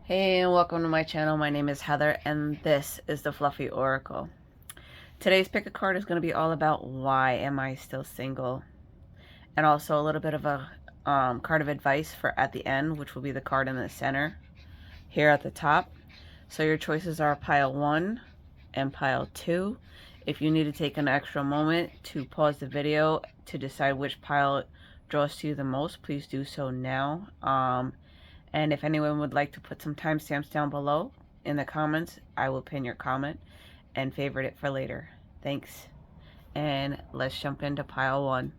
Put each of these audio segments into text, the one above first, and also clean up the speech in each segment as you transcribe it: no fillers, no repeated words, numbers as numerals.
Hey, and welcome to my channel. My name is Heather, and this is the Fluffy Oracle. Today's pick a card is going to be all about why am I still single, and also a little bit of a card of advice for at the end, which will be the card in the center here at the top. So your choices are pile 1 and pile 2. If you need to take an extra moment to pause the video to decide which pile draws to you the most, please do so now. And if anyone would like to put some timestamps down below in the comments, I will pin your comment and favorite it for later. Thanks. And let's jump into pile 1.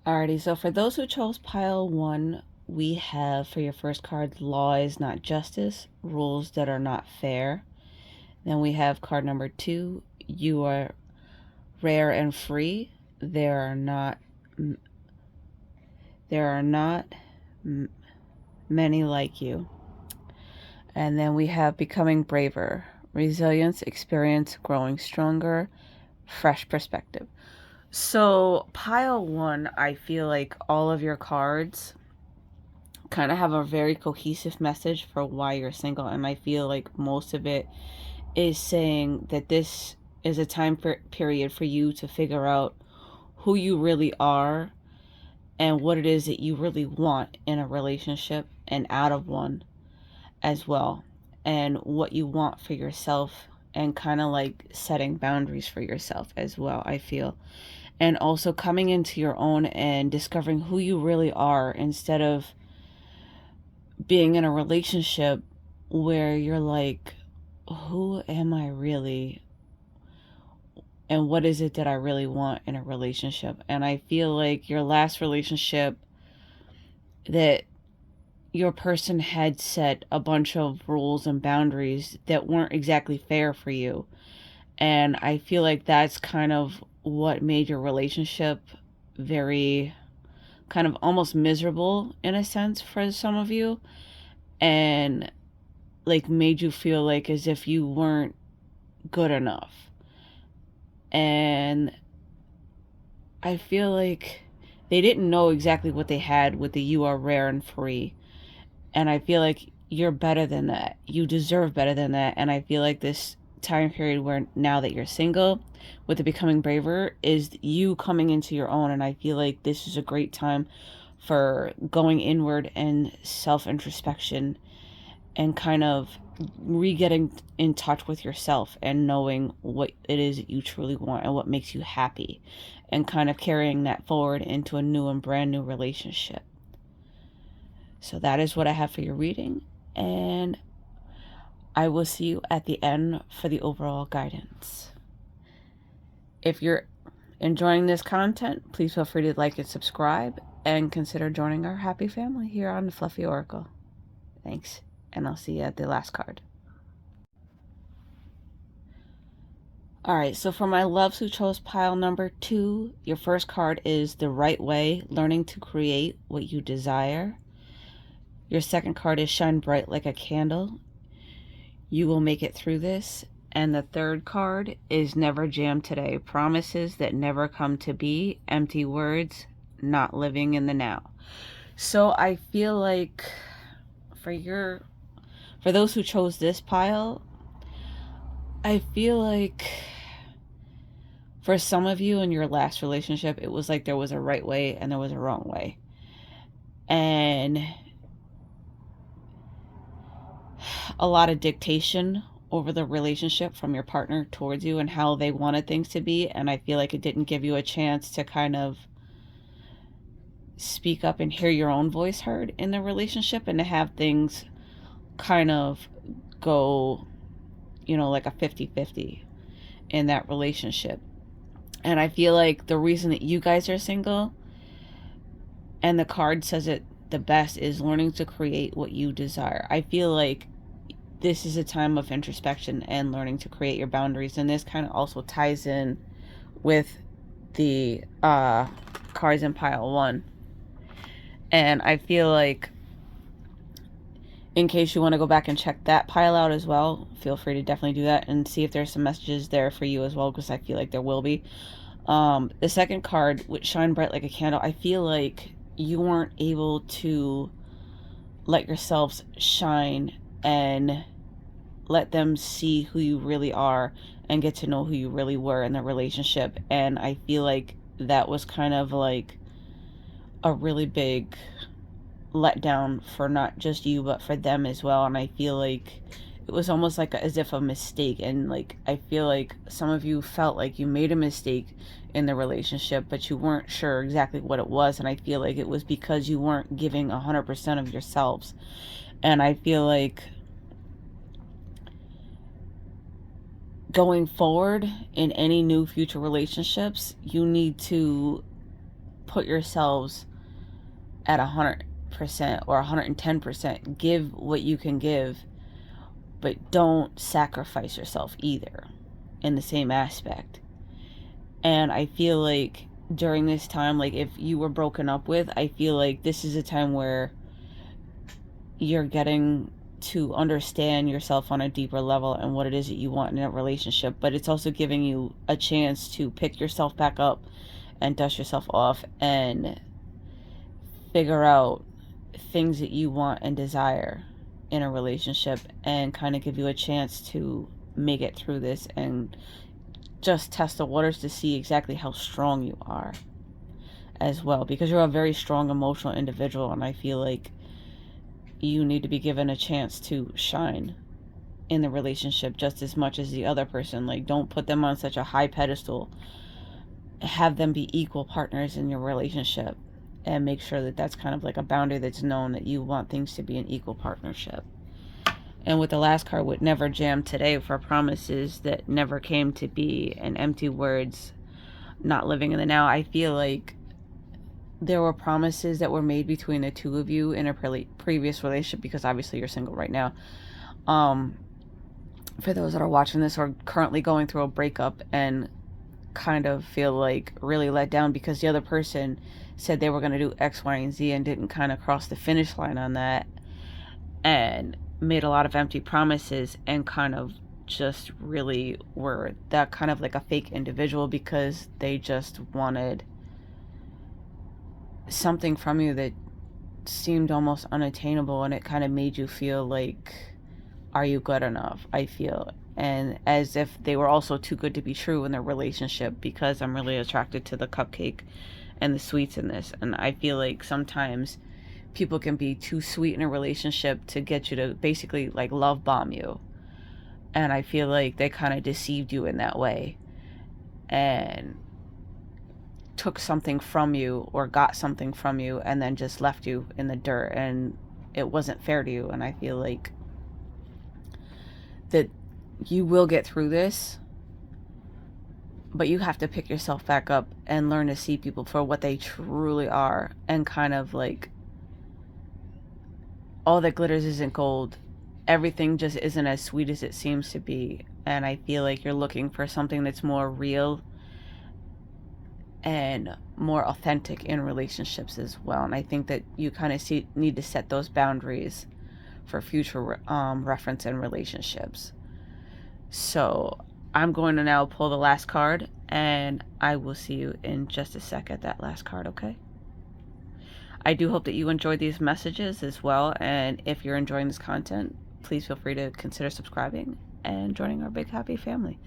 Alrighty, so for those who chose pile 1, we have for your first card, law is not justice, rules that are not fair. Then we have card number 2, you are rare and free. There are not many like you. And then we have becoming braver, resilience, experience, growing stronger, fresh perspective. So pile 1, I feel like all of your cards kind of have a very cohesive message for why you're single, and I feel like most of it is saying that this is a time period for you to figure out who you really are and what it is that you really want in a relationship and out of one as well, and what you want for yourself, and kind of like setting boundaries for yourself as well, I feel. And also coming into your own and discovering who you really are, instead of being in a relationship where you're like, who am I really? And what is it that I really want in a relationship? And I feel like your last relationship, that your person had set a bunch of rules and boundaries that weren't exactly fair for you. And I feel like that's kind of what made your relationship very kind of almost miserable in a sense for some of you, and like made you feel like as if you weren't good enough. And I feel like they didn't know exactly what they had with the you are rare and free. And I feel like you're better than that. You deserve better than that. And I feel like this time period where now that you're single with the becoming braver is you coming into your own. And I feel like this is a great time for going inward and self-introspection and kind of re-getting in touch with yourself and knowing what it is that you truly want and what makes you happy, and kind of carrying that forward into a new and brand new relationship. So that is what I have for your reading, and I will see you at the end for the overall guidance. If you're enjoying this content, please feel free to like and subscribe, and consider joining our happy family here on the Fluffy Oracle. Thanks, and I'll see you at the last card. Alright, so for my loves who chose pile number 2, your first card is The Right Way, learning to create what you desire. Your second card is Shine Bright Like a Candle. You will make it through this. And the third card is Never Jam Today, promises that never come to be, empty words, not living in the now. So I feel like for those who chose this pile, I feel like for some of you in your last relationship, it was like there was a right way and there was a wrong way. And a lot of dictation over the relationship from your partner towards you and how they wanted things to be. And I feel like it didn't give you a chance to kind of speak up and hear your own voice heard in the relationship, and to have things kind of go, like a 50-50 in that relationship. And I feel like the reason that you guys are single, and the card says it the best, is learning to create what you desire. I feel like this is a time of introspection and learning to create your boundaries. And this kind of also ties in with the cards in pile 1. And I feel like, in case you want to go back and check that pile out as well, feel free to definitely do that and see if there's some messages there for you as well, because I feel like there will be. The second card, which Shine Bright Like a Candle, I feel like you weren't able to let yourselves shine and let them see who you really are and get to know who you really were in the relationship. And I feel like that was kind of like a really big letdown for not just you but for them as well. And I feel like it was almost like as if a mistake, and like I feel like some of you felt like you made a mistake in the relationship but you weren't sure exactly what it was, and I feel like it was because you weren't giving 100% of yourselves. And I feel like going forward in any new future relationships, you need to put yourselves at 100% or 110%. Give what you can give, but don't sacrifice yourself either in the same aspect. And I feel like during this time, like if you were broken up with, I feel like this is a time where you're getting to understand yourself on a deeper level and what it is that you want in a relationship. But it's also giving you a chance to pick yourself back up and dust yourself off and figure out things that you want and desire in a relationship, and kind of give you a chance to make it through this and just test the waters to see exactly how strong you are as well, because you're a very strong emotional individual, and I feel like you need to be given a chance to shine in the relationship just as much as the other person. Like, don't put them on such a high pedestal. Have them be equal partners in your relationship, and make sure that that's kind of like a boundary that's known, that you want things to be an equal partnership. And with the last card, with never jam today, for promises that never came to be and empty words, not living in the now, I feel like there were promises that were made between the two of you in a previous relationship, because obviously you're single right now. For those that are watching this or currently going through a breakup and kind of feel like really let down because the other person said they were going to do X, Y, and Z and didn't kind of cross the finish line on that, and made a lot of empty promises and kind of just really were that kind of like a fake individual because they just wanted something from you that seemed almost unattainable, and it kind of made you feel like, are you good enough? I feel, and as if they were also too good to be true in their relationship, because I'm really attracted to the cupcake and the sweets in this. And I feel like sometimes people can be too sweet in a relationship to get you to basically like love bomb you, and I feel like they kind of deceived you in that way and took something from you or got something from you and then just left you in the dirt, and it wasn't fair to you. And I feel like that you will get through this, but you have to pick yourself back up and learn to see people for what they truly are, and kind of like, all that glitters isn't gold. Everything just isn't as sweet as it seems to be. And I feel like you're looking for something that's more real and more authentic in relationships as well. And I think that you kind of need to set those boundaries for future reference in relationships. So I'm going to now pull the last card, and I will see you in just a sec at that last card, okay? I do hope that you enjoyed these messages as well, and if you're enjoying this content, please feel free to consider subscribing and joining our big happy family.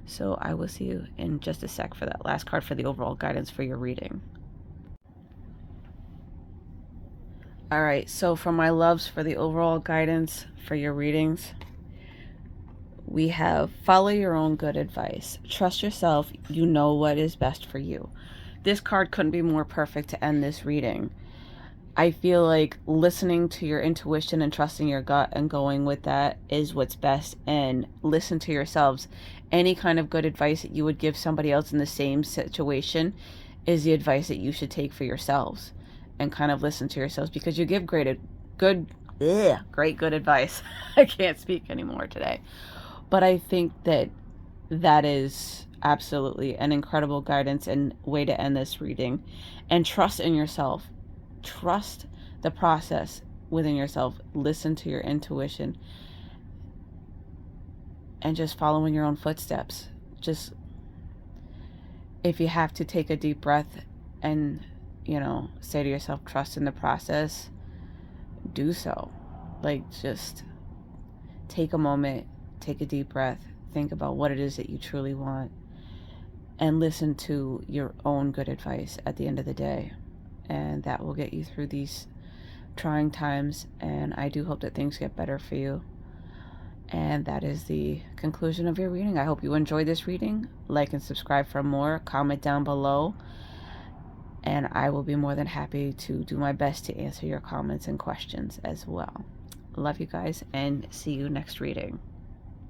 So I will see you in just a sec for that last card for the overall guidance for your reading. All right, so for my loves, for the overall guidance for your readings, we have follow your own good advice. Trust yourself. You know what is best for you. This card couldn't be more perfect to end this reading. I feel like listening to your intuition and trusting your gut and going with that is what's best. And listen to yourselves. Any kind of good advice that you would give somebody else in the same situation is the advice that you should take for yourselves, and kind of listen to yourselves, because you give great good advice. I can't speak anymore today. But I think that that is absolutely an incredible guidance and way to end this reading. And trust in yourself. Trust the process within yourself. Listen to your intuition and just follow in your own footsteps. Just, if you have to, take a deep breath and, say to yourself, trust in the process. do so. Like, just take a moment, take a deep breath, think about what it is that you truly want, and listen to your own good advice at the end of the day. And that will get you through these trying times. And I do hope that things get better for you. And that is the conclusion of your reading. I hope you enjoyed this reading. Like and subscribe for more. Comment down below. And I will be more than happy to do my best to answer your comments and questions as well. Love you guys, and see you next reading.